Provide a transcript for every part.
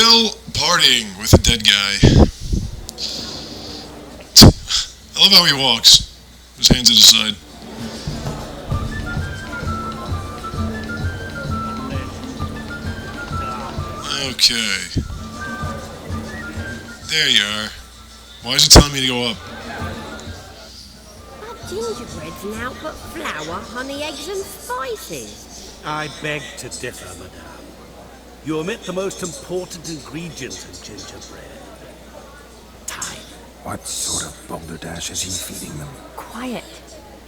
Still partying with a dead guy. I love how he walks. His hands at his side. Okay. There you are. Why is he telling me to go up? That gingerbread's now but flour, honey, eggs and spices. I beg to differ, madame. You omit the most important ingredient in gingerbread. Time. What sort of balderdash is he feeding them? Quiet.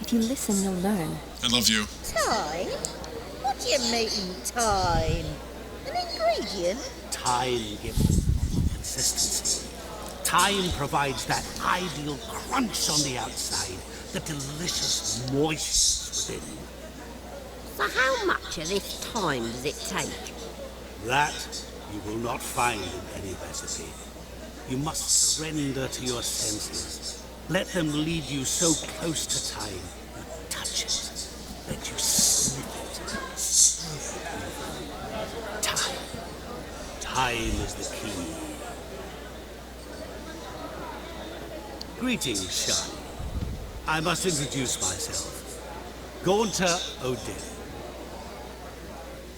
If you listen, you'll learn. I love you. Time? What do you mean, time? An ingredient? Time gives consistency. Time provides that ideal crunch on the outside, the delicious moist within. So how much of this time does it take? That you will not find in any recipe. You must surrender to your senses. Let them lead you so close to time. You touch it. Let you sniff it. Smell it. Time. Time is the key. Greetings, Shani. I must introduce myself. Gaunter Odin.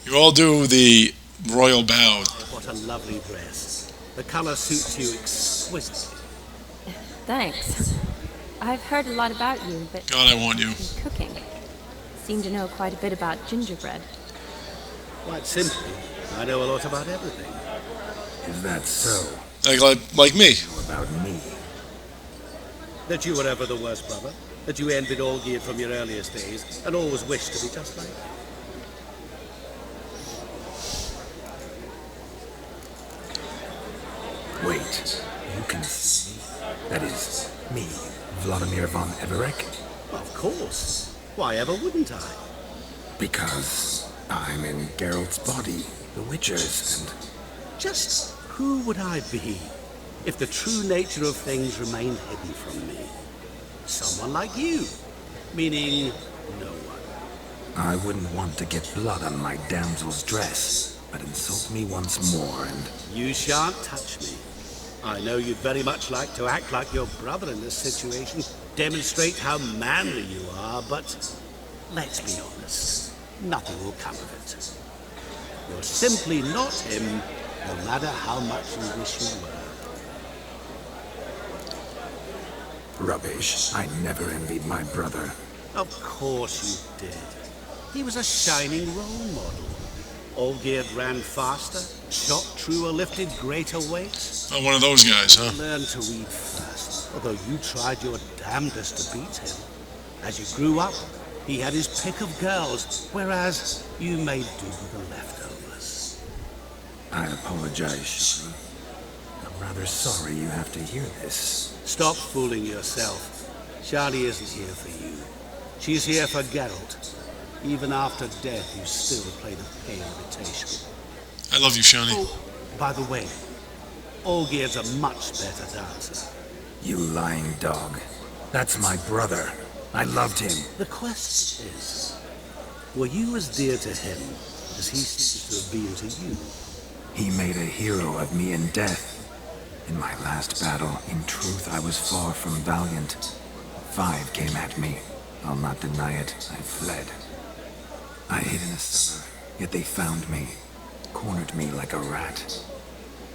You all do the royal bow. What a lovely dress. The color suits you exquisitely. Thanks. I've heard a lot about you, but God, I want you. in cooking. Seem to know quite a bit about gingerbread. Quite simply, I know a lot about everything. Is that so? Like me. About me? That you were ever the worst brother, that you envied Olgierd from your earliest days, and always wished to be just like him. Wait, you can see me? That is, me, Vlodomir von Everek? Of course. Why ever wouldn't I? Because I'm in Geralt's body, the Witcher's, and... Just who would I be if the true nature of things remained hidden from me? Someone like you, meaning no one. I wouldn't want to get blood on my damsel's dress, but insult me once more and... You shan't touch me. I know you'd very much like to act like your brother in this situation, demonstrate how manly you are, but let's be honest, nothing will come of it. You're simply not him, no matter how much you wish you were. Rubbish. I never envied my brother. Of course you did. He was a shining role model. Olgierd ran faster, shot truer, lifted greater weights. Oh, one of those guys, huh? Learn to read first, although you tried your damnedest to beat him. As you grew up, he had his pick of girls, whereas you made do with the leftovers. I apologize, Shani. I'm rather sorry you have to hear this. Stop fooling yourself. Shani isn't here for you. She's here for Geralt. Even after death, you still play the pale imitation. I love you, Shani. Oh, by the way, Olgierd's a much better dancer. You lying dog. That's my brother. I loved him. The question is, were you as dear to him as he seems to have been to you? He made a hero of me in death. In my last battle, in truth, I was far from valiant. 5 came at me. I'll not deny it. I fled. I hid in a cellar, yet they found me, cornered me like a rat.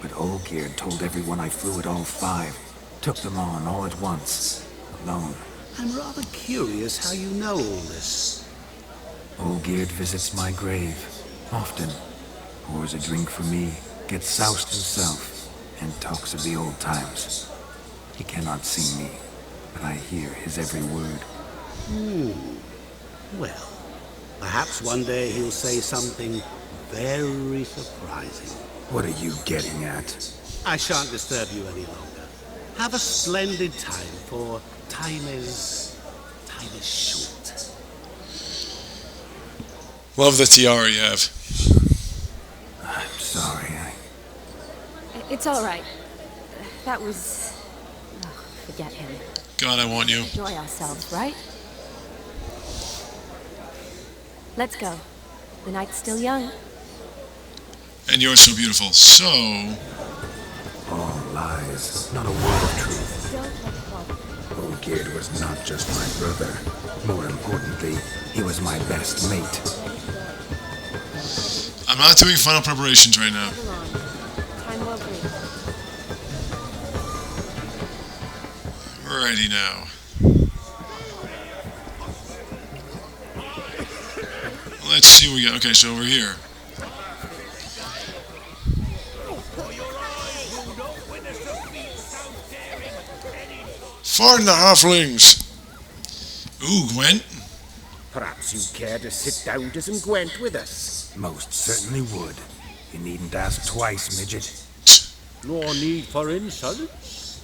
But Olgierd told everyone I flew at all 5, took them on all at once, alone. I'm rather curious how you know all this. Olgierd visits my grave, often, pours a drink for me, gets soused himself, and talks of the old times. He cannot see me, but I hear his every word. Well, perhaps one day he'll say something very surprising. What are you getting at? I shan't disturb you any longer. Have a splendid time, for time is short. Love the tiara you have. I'm sorry, It's all right. That was... Oh, forget him. God, I want you. Enjoy ourselves, right? Let's go. The night's still young. And you're so beautiful. So, All lies, not a word of truth. Don't let it bother you. Olgerd was not just my brother. More importantly, he was my best mate. I'm not doing final preparations right now. Come on. Time will be. Alrighty now. Let's see what we got. Okay, so over here. Find the halflings! Ooh, Gwent. Perhaps you'd care to sit down to some Gwent with us. Most certainly would. You needn't ask twice, midget. No need for insults.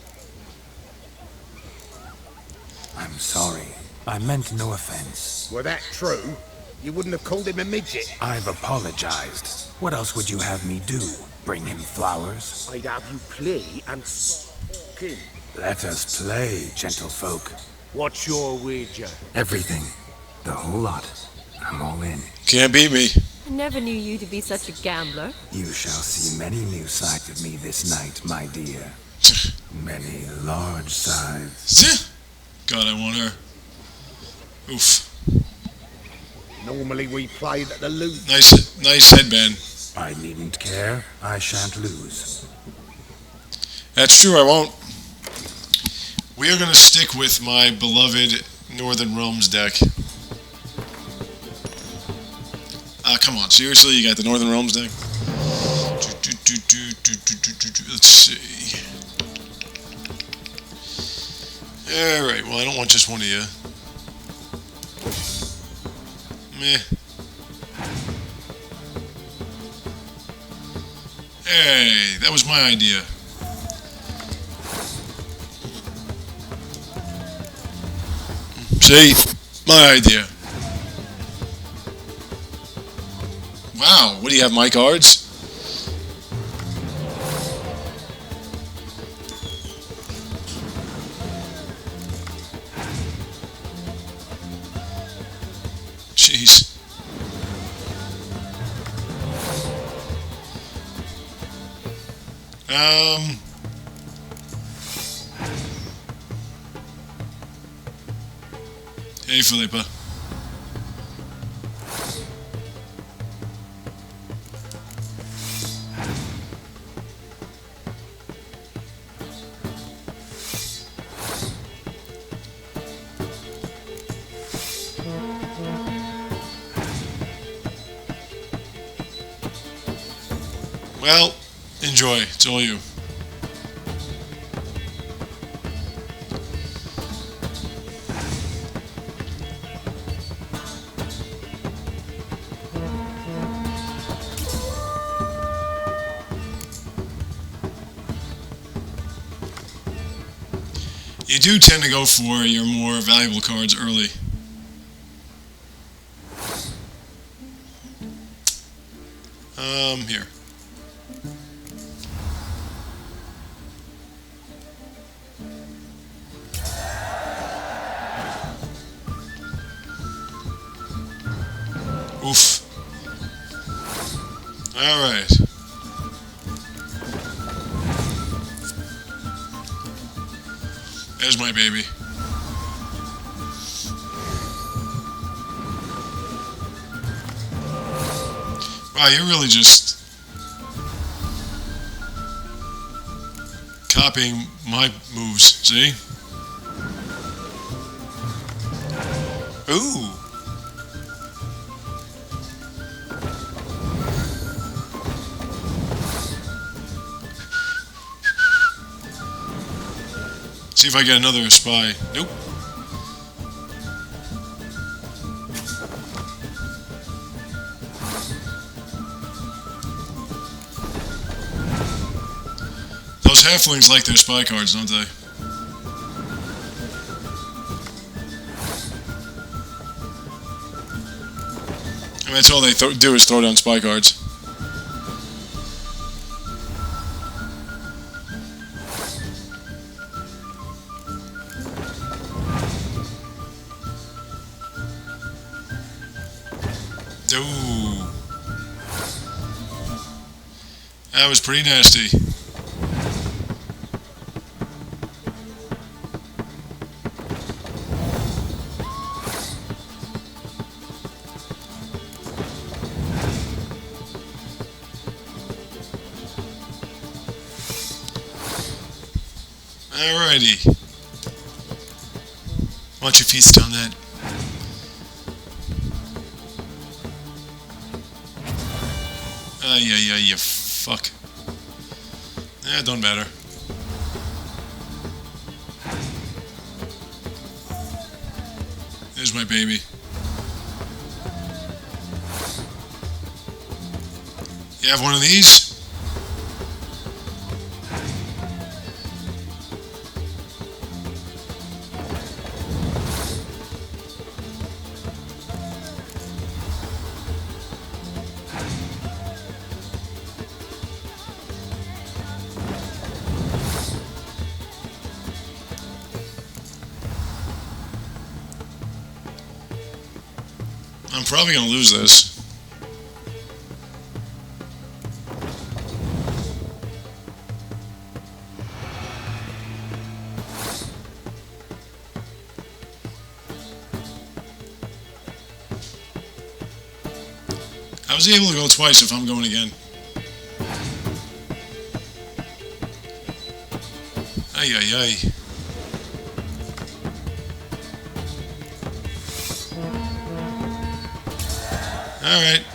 I'm sorry. I meant no offense. Were that true, you wouldn't have called him a midget. I've apologized. What else would you have me do? Bring him flowers? I'd have you play and talking. Let us play, gentlefolk. What's your wager? Everything. The whole lot. I'm all in. Can't beat me. I never knew you to be such a gambler. You shall see many new sides of me this night, my dear. Many large sides. God, I want her. Oof. Normally we played at the loot. Nice headband. I needn't care. I shan't lose. That's true, I won't. We are going to stick with my beloved Northern Realms deck. Come on, seriously? You got the Northern Realms deck? Let's see. Alright, well, I don't want just one of you. Meh. Hey, that was my idea. See? My idea. Wow, what do you have, my cards? Jeez. Hey, Philippa. Well, enjoy. It's all you. You do tend to go for your more valuable cards early. Here. Oof. All right. There's my baby. Wow, you're really just copying my moves, see? Ooh. See if I get another spy. Nope. Those halflings like their spy cards, don't they? I mean, that's all they do is throw down spy cards. Ooh. That was pretty nasty. Alrighty. Why don't you feast on that? Yeah, you fuck. Yeah, don't matter. There's my baby. You have one of these? I'm probably gonna lose this. I was able to go twice if I'm going again. Ay, ay, ay. Alright.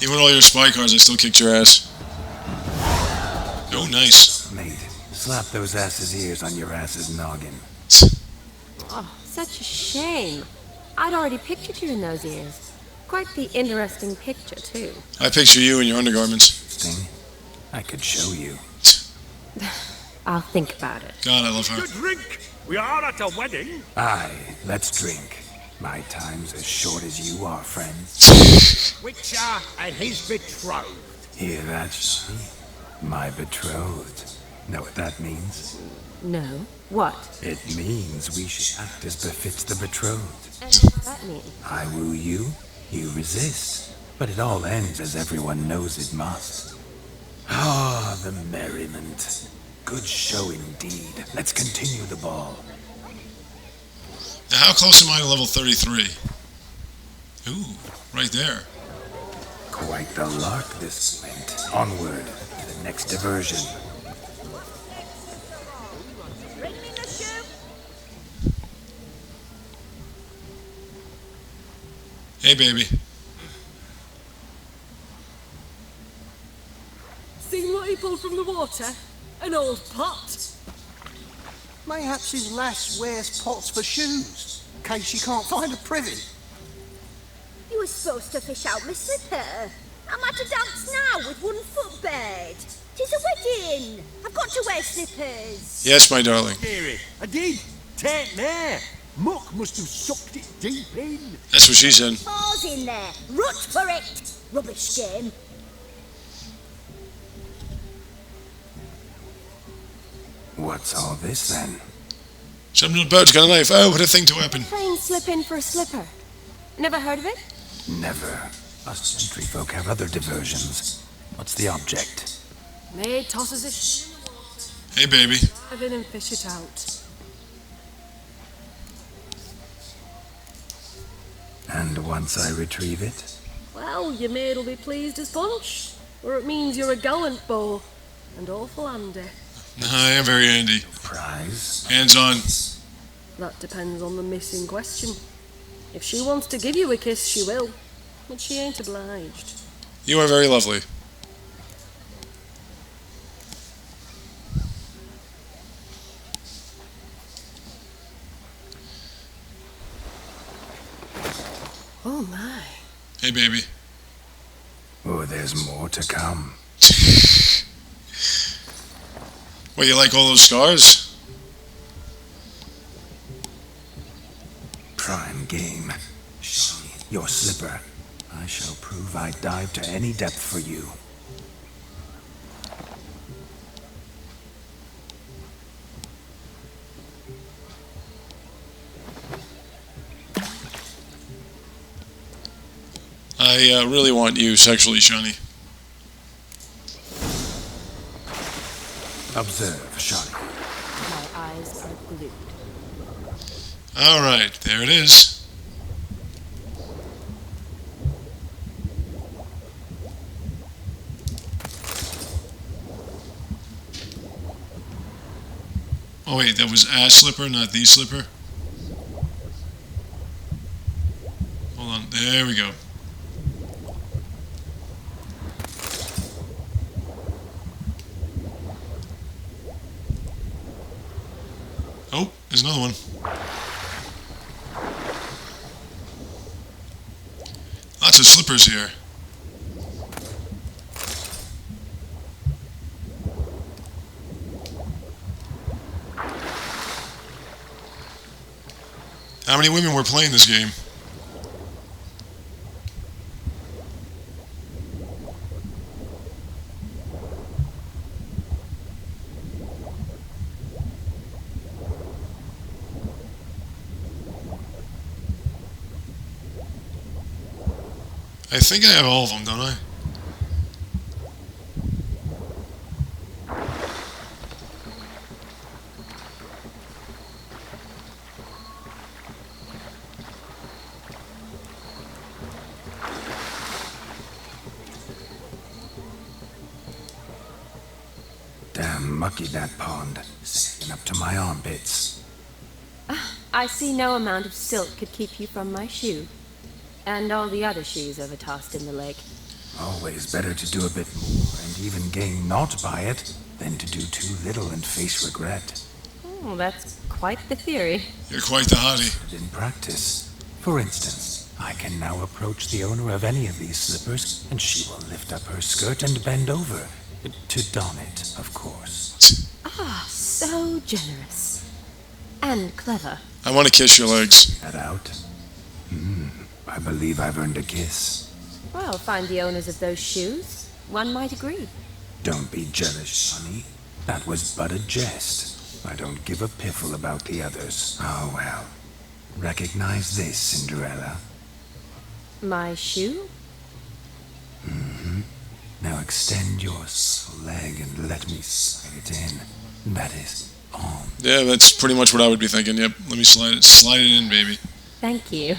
Even with all your spy cards, I still kicked your ass. Oh, nice. Mate, slap those asses' ears on your ass's noggin. Oh, such a shame. I'd already pictured you in those ears. Quite the interesting picture, too. I picture you in your undergarments. Thing, I could show you. I'll think about it. God, I love her. To drink! We are at a wedding! Aye, let's drink. My time's as short as you are, friends. Witcher and his betrothed. Hear that, Shani? My betrothed. Know what that means? No. What? It means we should act as befits the betrothed. And what does that mean? I woo you, you resist. But it all ends as everyone knows it must. Ah, the merriment. Good show indeed. Let's continue the ball. Now, how close am I to level 33? Ooh, right there. Quite the lark this went. Onward to the next diversion. Bring me the shoe. Hey, baby. Seen what he pulled from the water? An old pot. Mayhaps his lass wears pots for shoes, in case she can't find a privy. You were supposed to fish out my slipper. I'm at a dance now with one foot bed. 'Tis a wedding. I've got to wear slippers. Yes, my darling. Dearie, I did. Take there. Muck must have sucked it deep in. That's what she said. Paws in there. Rut for it. Rubbish game. What's all this then? Some little bird's got a knife. Oh, what a thing to happen. Playing slip in for a slipper. Never heard of it? Never. Us gentry folk have other diversions. What's the object? Maid tosses it. Hey, baby. Dive in and fish it out. And once I retrieve it? Well, your maid will be pleased as punch. Or it means you're a gallant beau. And awful handy. I am very handy. Prize? Hands on. That depends on the miss in question. If she wants to give you a kiss, she will. But she ain't obliged. You are very lovely. Oh my. Hey, baby. Oh, there's more to come. What, you like all those scars? Prime game. Shani, your slipper. I shall prove I dive to any depth for you. I really want you sexually, Shani. Observe, Shani. My eyes are glued. Alright, there it is. Oh wait, that was a slipper, not the slipper. Hold on, there we go. Oh, there's another one. Lots of slippers here. How many women were playing this game? I think I have all of them, don't I? Damn mucky that pond. Sticking up to my armpits. I see no amount of silt could keep you from my shoe. And all the other shoes overtossed in the lake. Always better to do a bit more and even gain naught by it than to do too little and face regret. Oh, that's quite the theory. You're quite the hottie. In practice, for instance, I can now approach the owner of any of these slippers and she will lift up her skirt and bend over. To don it, of course. Ah, so generous. And clever. I want to kiss your legs. That out? I believe I've earned a kiss. Well, find the owners of those shoes. One might agree. Don't be jealous, honey. That was but a jest. I don't give a piffle about the others. Oh well. Recognize this, Cinderella. My shoe? Now extend your leg and let me slide it in. That is on. Yeah, that's pretty much what I would be thinking. Yep, let me slide it in, baby. Thank you.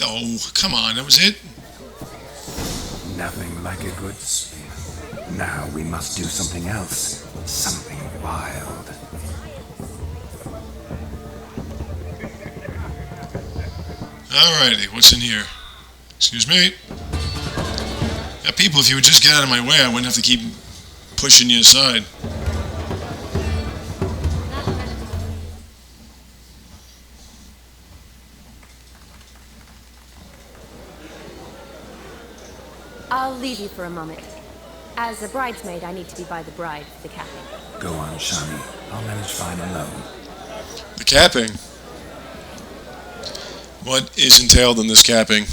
Oh, come on, that was it? Nothing like a good spin. Now we must do something else. Something wild. Alrighty, what's in here? Excuse me. Yeah, people, if you would just get out of my way, I wouldn't have to keep pushing you aside. I'll leave you for a moment. As a bridesmaid, I need to be by the bride for the capping. Go on, Shani. I'll manage fine alone. The capping? What is entailed in this capping?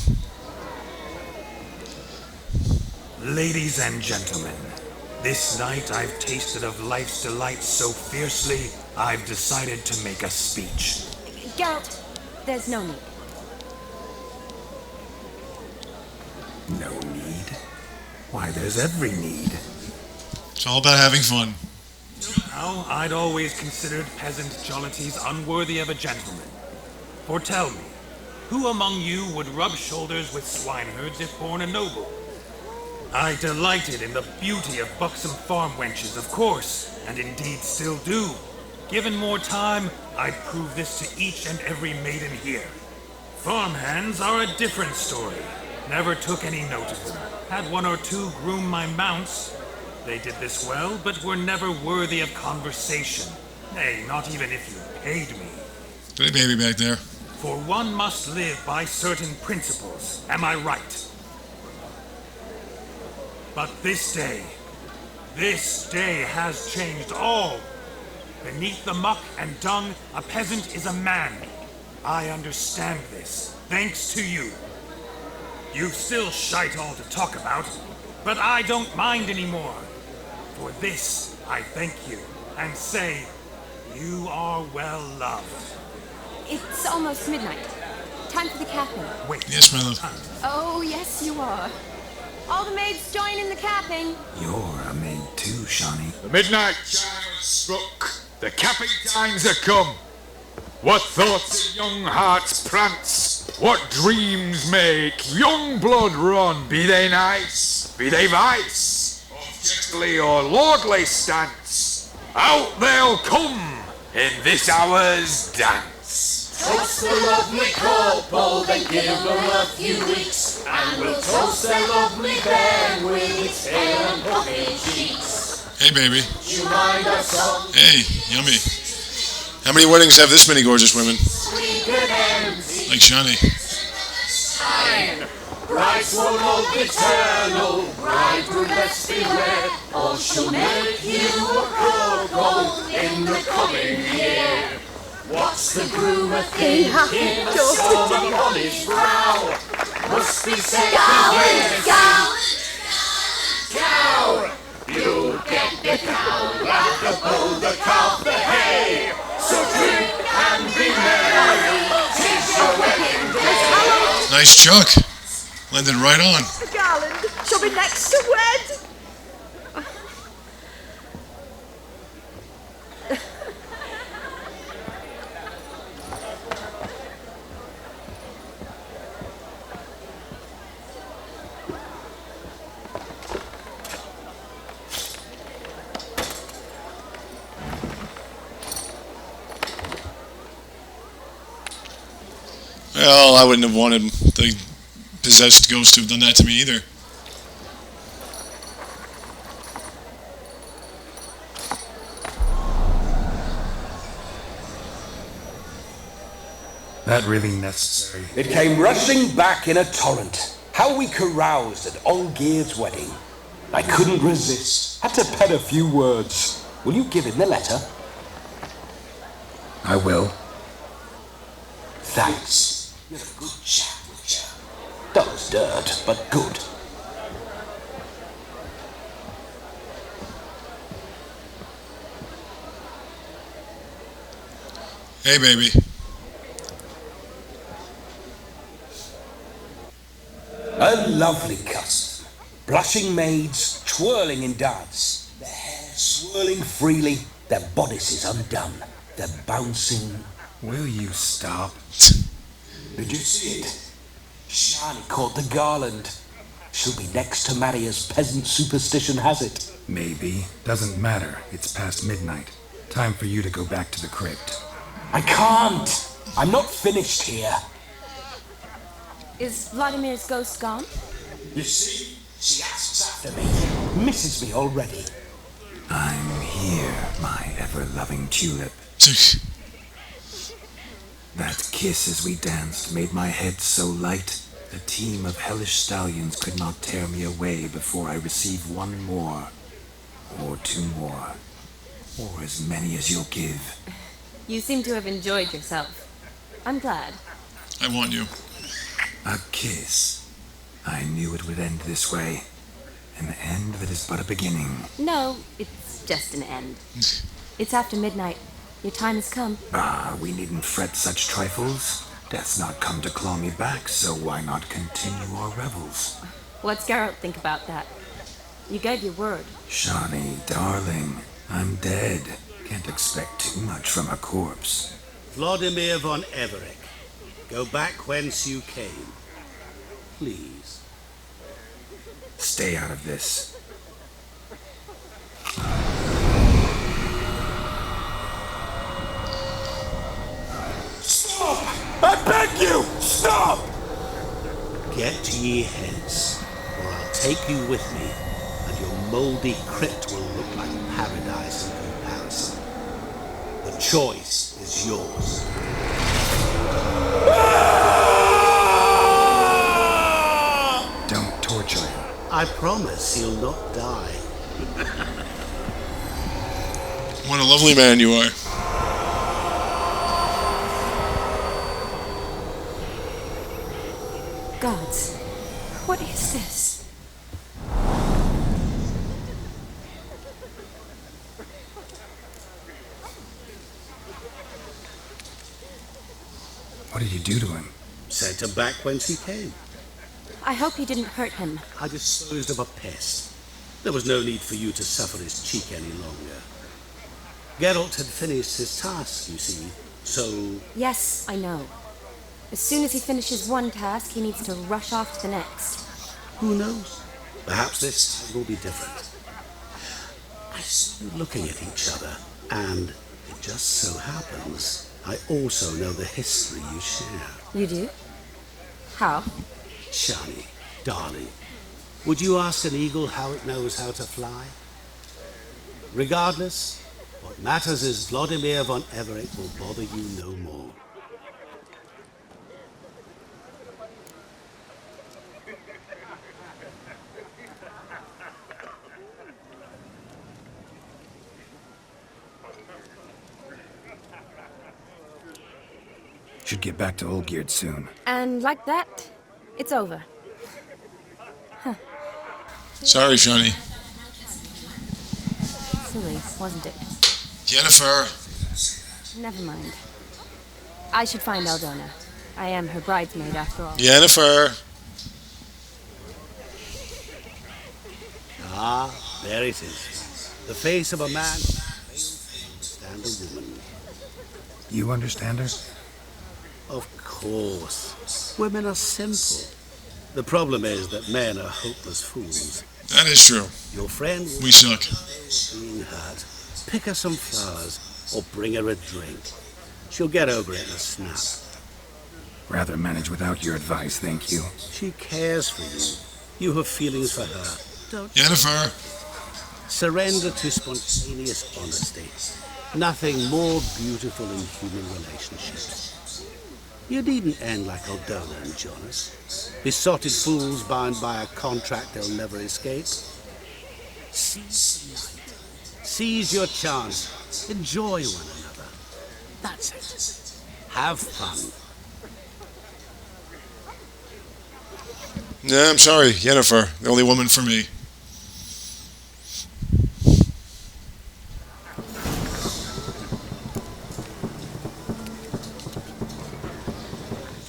Ladies and gentlemen, this night I've tasted of life's delights so fiercely, I've decided to make a speech. Geralt, there's no need. No need? Why, there's every need. It's all about having fun. Now, I'd always considered peasant jollities unworthy of a gentleman. For tell me, who among you would rub shoulders with swineherds if born a noble? I delighted in the beauty of buxom farm wenches, of course, and indeed still do. Given more time, I'd prove this to each and every maiden here. Farmhands are a different story. Never took any note of them. Had one or two groom my mounts. They did this well, but were never worthy of conversation. Nay, not even if you paid me. Good baby back there. For one must live by certain principles, am I right? But this day has changed all. Beneath the muck and dung, a peasant is a man. I understand this, thanks to you. You've still shite all to talk about, but I don't mind anymore. For this, I thank you, and say, you are well loved. It's almost midnight. Time for the capping. Wait. Yes, my love. Oh, yes, you are. All the maids join in the capping. You're a maid too, Shawnee. The midnight chime has struck. The capping times are come. What thoughts in young hearts prance? What dreams make young blood run? Be they nice, be they vice, of gently or lordly stance, out they'll come in this hour's dance. Toast the lovely couple, then give them a few weeks, and we'll toast their lovely bairn with its hair and puffy cheeks. Hey, baby. You mind our song? Hey, yummy. How many weddings have this many gorgeous women? Sweet and empty. Like Shawnee. Fine. Brides won't hold eternal, bridegroom best beware, or she'll make you a couple in the coming year. What's the groom a thinking? The storm upon his brow must be said to Go! cow. You get the cow, like the bull, the calf, the hay. So drink and be merry, 'tis your wedding day. Nice chuck. Landed right on. The garland shall be next to wed. Well, I wouldn't have wanted the possessed ghost to have done that to me either. That really necessary? It came rushing back in a torrent. How we caroused at Olgir's wedding. I couldn't resist. Had to pen a few words. Will you give him the letter? I will. Thanks. You're a good chap, Witcher. That was dirt, but good. Hey, baby. A lovely custom. Blushing maids, twirling in dance. Their hair swirling freely, their bodices undone. They're bouncing. Will you stop? Did you see it? Shani caught the garland. She'll be next to marry as peasant superstition has it. Maybe. Doesn't matter. It's past midnight. Time for you to go back to the crypt. I can't. I'm not finished here. Is Vlodomir's ghost gone? You see, she asks after me. Misses me already. I'm here, my ever-loving tulip. That kiss as we danced made my head so light, a team of hellish stallions could not tear me away before I receive one more, or two more, or as many as you'll give. You seem to have enjoyed yourself. I'm glad. I want you. A kiss. I knew it would end this way. An end that is but a beginning. No, it's just an end. It's after midnight. Your time has come. Ah, we needn't fret such trifles. Death's not come to claw me back, so why not continue our revels? What's Geralt think about that? You gave your word. Shawnee, darling, I'm dead. Can't expect too much from a corpse. Vlodomir von Everec, go back whence you came. Please. Stay out of this. Stop! I beg you! Stop! Get ye hence, or I'll take you with me, and your mouldy crypt will look like paradise in comparison. The choice is yours. Don't torture him. I promise he'll not die. What a lovely man you are. Gods, what is this? What did you do to him? Sent him back whence he came. I hope you didn't hurt him. I disposed of a pest. There was no need for you to suffer his cheek any longer. Geralt had finished his task, you see, so... Yes, I know. As soon as he finishes one task, he needs to rush off to the next. Who knows? Perhaps this time will be different. I saw you looking at each other, and it just so happens I also know the history you share. You do? How? Shani, darling, would you ask an eagle how it knows how to fly? Regardless, what matters is Vlodomir von Everett will bother you no more. Should get back to Olgierd soon. And like that, it's over. Huh. Sorry, Shani. Silly, wasn't it? Jennifer! Never mind. I should find Aldona. I am her bridesmaid after all. Jennifer! Ah, there it is. The face of a man and a woman. You understand her? Of course. Women are simple. The problem is that men are hopeless fools. That is true. Your friend We suck. being hurt. Pick her some flowers or bring her a drink. She'll get over it in a snap. Rather manage without your advice, thank you. She cares for you. You have feelings for her. Don't Jennifer! surrender to spontaneous honesty. Nothing more beautiful in human relationships. You needn't end like Aldona and Jonas. Besotted fools bound by a contract they'll never escape. Seize the night. Seize your chance. Enjoy one another. That's it. Have fun. Yeah, I'm sorry, Jennifer. The only woman for me.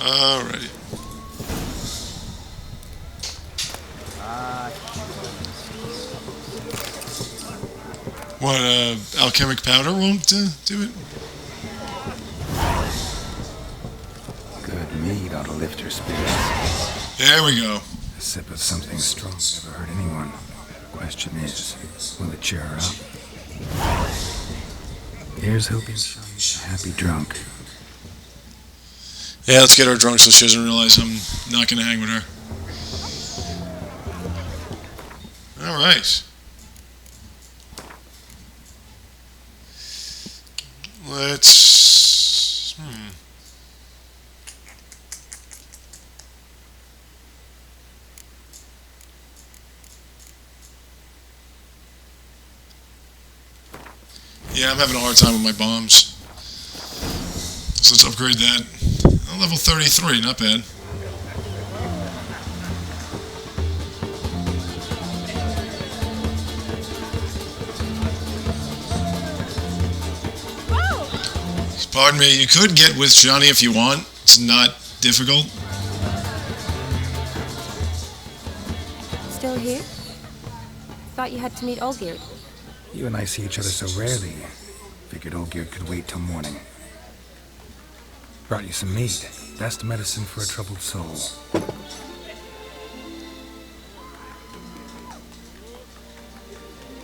Alrighty. What, alchemic powder won't do it? Good mead ought to lift her spirits. There we go. A sip of something strong never hurt anyone. Question is, will it cheer her up? Here's hoping she's a happy drunk. Yeah, let's get her drunk so she doesn't realize I'm not going to hang with her. Alright. Let's... Yeah, I'm having a hard time with my bombs. So let's upgrade that. Level 33, not bad. Pardon me, you could get with Johnny if you want. It's not difficult. Still here? Thought you had to meet Olgierd. You and I see each other so rarely. Figured Olgierd could wait till morning. Brought you some mead. Best medicine for a troubled soul.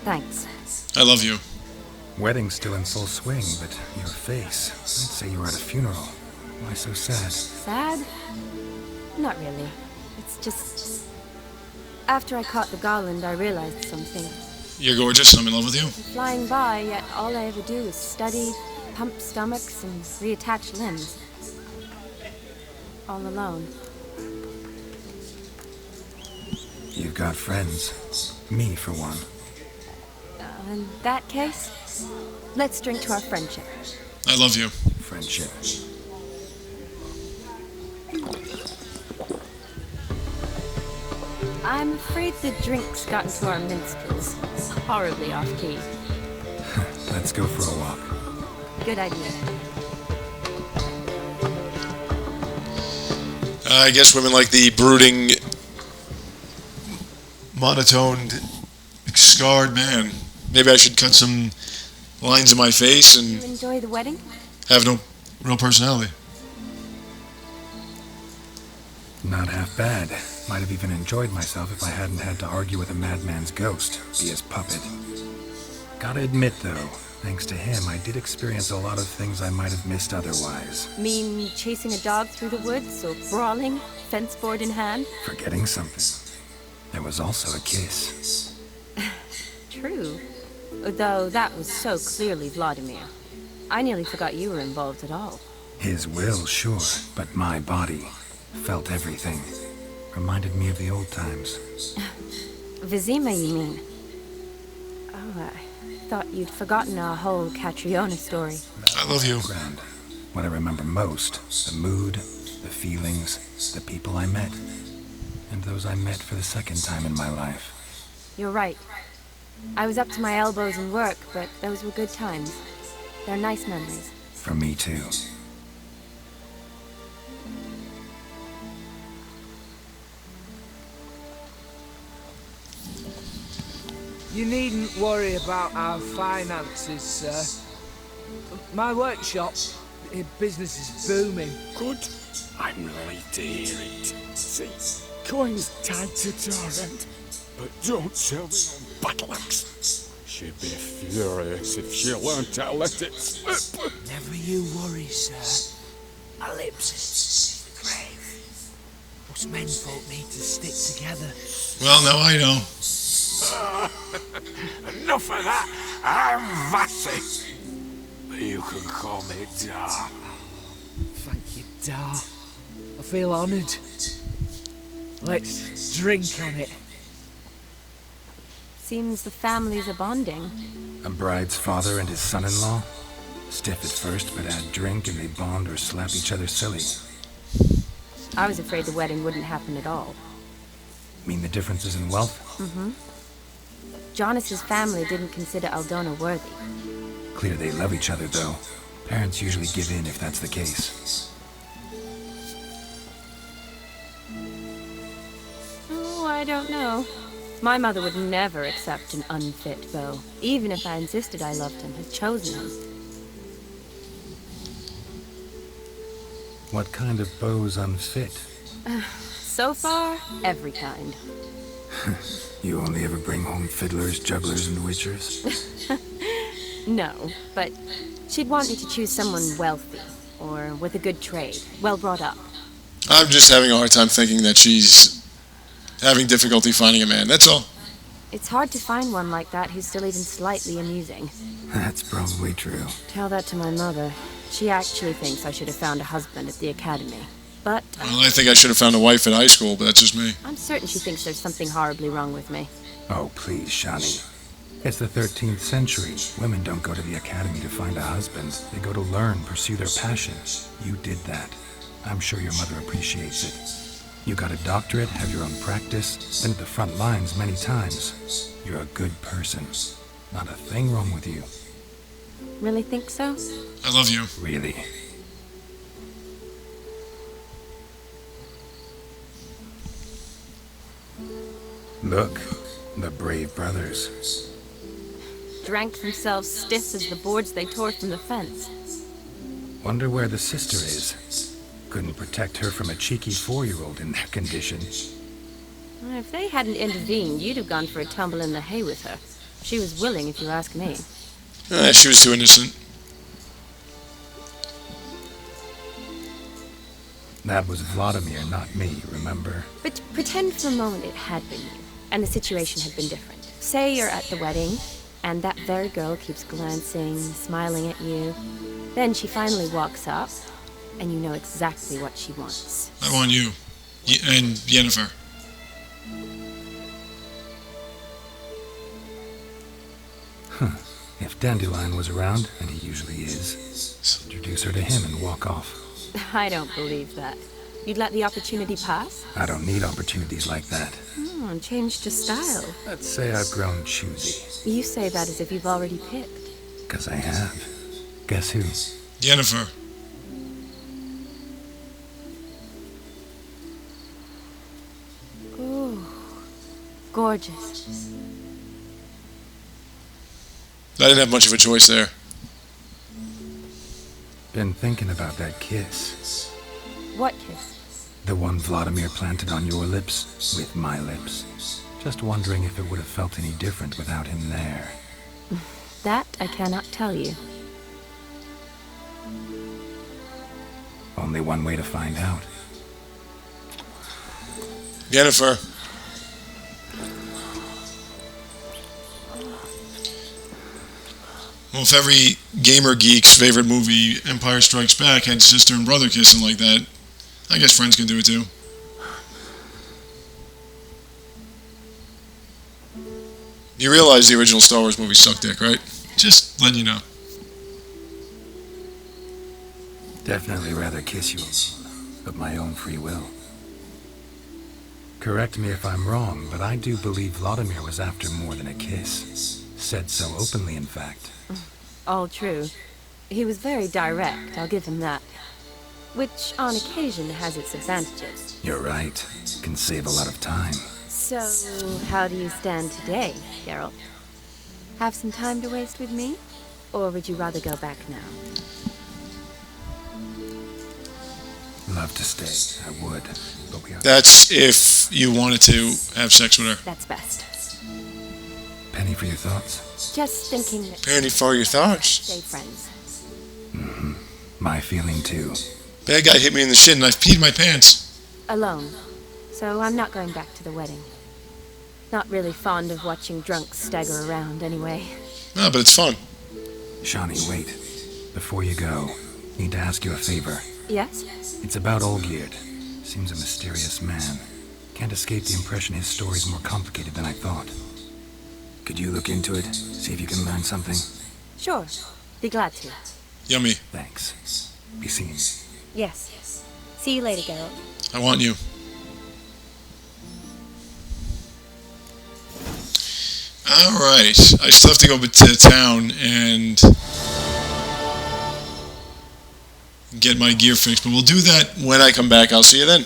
Thanks. I love you. Wedding's still in full swing, but your face. I'd say you were at a funeral. Why so sad? Sad? Not really. It's just... After I caught the garland, I realized something. You're gorgeous, and I'm in love with you. I'm flying by, yet all I ever do is study, pump stomachs, and reattach limbs. All alone. You've got friends. Me, for one. In that case, let's drink to our friendship. I love you. Friendship. I'm afraid the drinks got into our minstrels. Horribly off-key. Let's go for a walk. Good idea. I guess women like the brooding monotoned, scarred man. Maybe I should cut some lines in my face You and enjoy the wedding? have no real personality. Not half bad. Might have even enjoyed myself if I hadn't had to argue with a madman's ghost, be his puppet. Gotta admit, though, thanks to him, I did experience a lot of things I might have missed otherwise. Mean chasing a dog through the woods, or brawling, fence board in hand? Forgetting something. There was also a kiss. True. Though that was so clearly Vlodomir. I nearly forgot you were involved at all. His will, sure, but my body felt everything. Reminded me of the old times. Vizima, you mean? Oh, I thought you'd forgotten our whole Catriona story. I love you. Grand. What I remember most, the mood, the feelings, the people I met, and those I met for the second time in my life. You're right. I was up to my elbows in work, but those were good times. They're nice memories. For me, too. You needn't worry about our finances, sir. My workshop, business is booming. Good. I'm relieved to hear it. See, coin's tied to Torrent, but don't tell me on battle axe. She'd be furious if she learned to let it slip. Never you worry, sir. My lips is the grave. Us menfolk need to stick together. Well, now I know. Enough of that. I'm Vassy. But you can call me Dar. Thank you, Dar. I feel honoured. Let's drink on it. Seems the families are bonding. A bride's father and his son-in-law? Stiff at first, but add drink and they bond or slap each other silly. I was afraid the wedding wouldn't happen at all. Mean the differences in wealth? Mm-hmm. Jonas's family didn't consider Aldona worthy. Clear they love each other, though. Parents usually give in if that's the case. Oh, I don't know. My mother would never accept an unfit beau, even if I insisted I loved him, had chosen him. What kind of beau's unfit? So far, every kind. You only ever bring home fiddlers, jugglers, and witchers? No, but she'd want me to choose someone wealthy, or with a good trade, well brought up. I'm just having a hard time thinking that she's having difficulty finding a man, that's all. It's hard to find one like that who's still even slightly amusing. That's probably true. Tell that to my mother. She actually thinks I should have found a husband at the academy. But... Well, I think I should have found a wife at high school, but that's just me. I'm certain she thinks there's something horribly wrong with me. Oh, please, Shani. It's the 13th century. Women don't go to the academy to find a husband. They go to learn, pursue their passion. You did that. I'm sure your mother appreciates it. You got a doctorate, have your own practice, been at the front lines many times. You're a good person. Not a thing wrong with you. Really think so? I love you. Really? Look, the brave brothers. Drank themselves stiff as the boards they tore from the fence. Wonder where the sister is. Couldn't protect her from a cheeky 4-year-old in their condition. If they hadn't intervened, you'd have gone for a tumble in the hay with her. She was willing, if you ask me. She was too innocent. That was Vlodomir, not me, remember? But pretend for a moment it had been you, and the situation had been different. Say you're at the wedding, and that very girl keeps glancing, smiling at you. Then she finally walks up, and you know exactly what she wants. I want you. And Yennefer. Huh. If Dandelion was around, and he usually is, introduce her to him and walk off. I don't believe that. You'd let the opportunity pass? I don't need opportunities like that. Changed your style. Let's say I've grown choosy. You say that as if you've already picked. 'Cause I have. Guess who? Yennefer. gorgeous. I didn't have much of a choice there. Been thinking about that kiss. What kiss? The one Vlodomir planted on your lips with my lips. Just wondering if it would have felt any different without him there. That I cannot tell you. Only one way to find out. Jennifer. Well, if every gamer geek's favorite movie, Empire Strikes Back, had sister and brother kissing like that, I guess friends can do it too. You realize the original Star Wars movie sucked dick, right? Just letting you know. Definitely rather kiss you alone, of my own free will. Correct me if I'm wrong, but I do believe Vlodomir was after more than a kiss. Said so openly, in fact. All true. He was very direct, I'll give him that. Which, on occasion, has its advantages. You're right. Can save a lot of time. So, how do you stand today, Geralt? Have some time to waste with me? Or would you rather go back now? Love to stay, I would. But we are... That's if you wanted to have sex with her. That's best. Penny for your thoughts? Just thinking that... Penny for your thoughts? Stay friends. Mm-hmm. My feeling too. Bad guy hit me in the shin and I've peed my pants. Alone. So I'm not going back to the wedding. Not really fond of watching drunks stagger around, anyway. No, but it's fun. Shawnee, wait. Before you go, need to ask you a favor. Yes? It's about Olgierd. Seems a mysterious man. Can't escape the impression his story's more complicated than I thought. Could you look into it? See if you can learn something? Sure. Be glad to. Yummy. Thanks. Be seen. Yes. See you later, Geralt. I want you. Alright. I still have to go to town and get my gear fixed, but we'll do that when I come back. I'll see you then.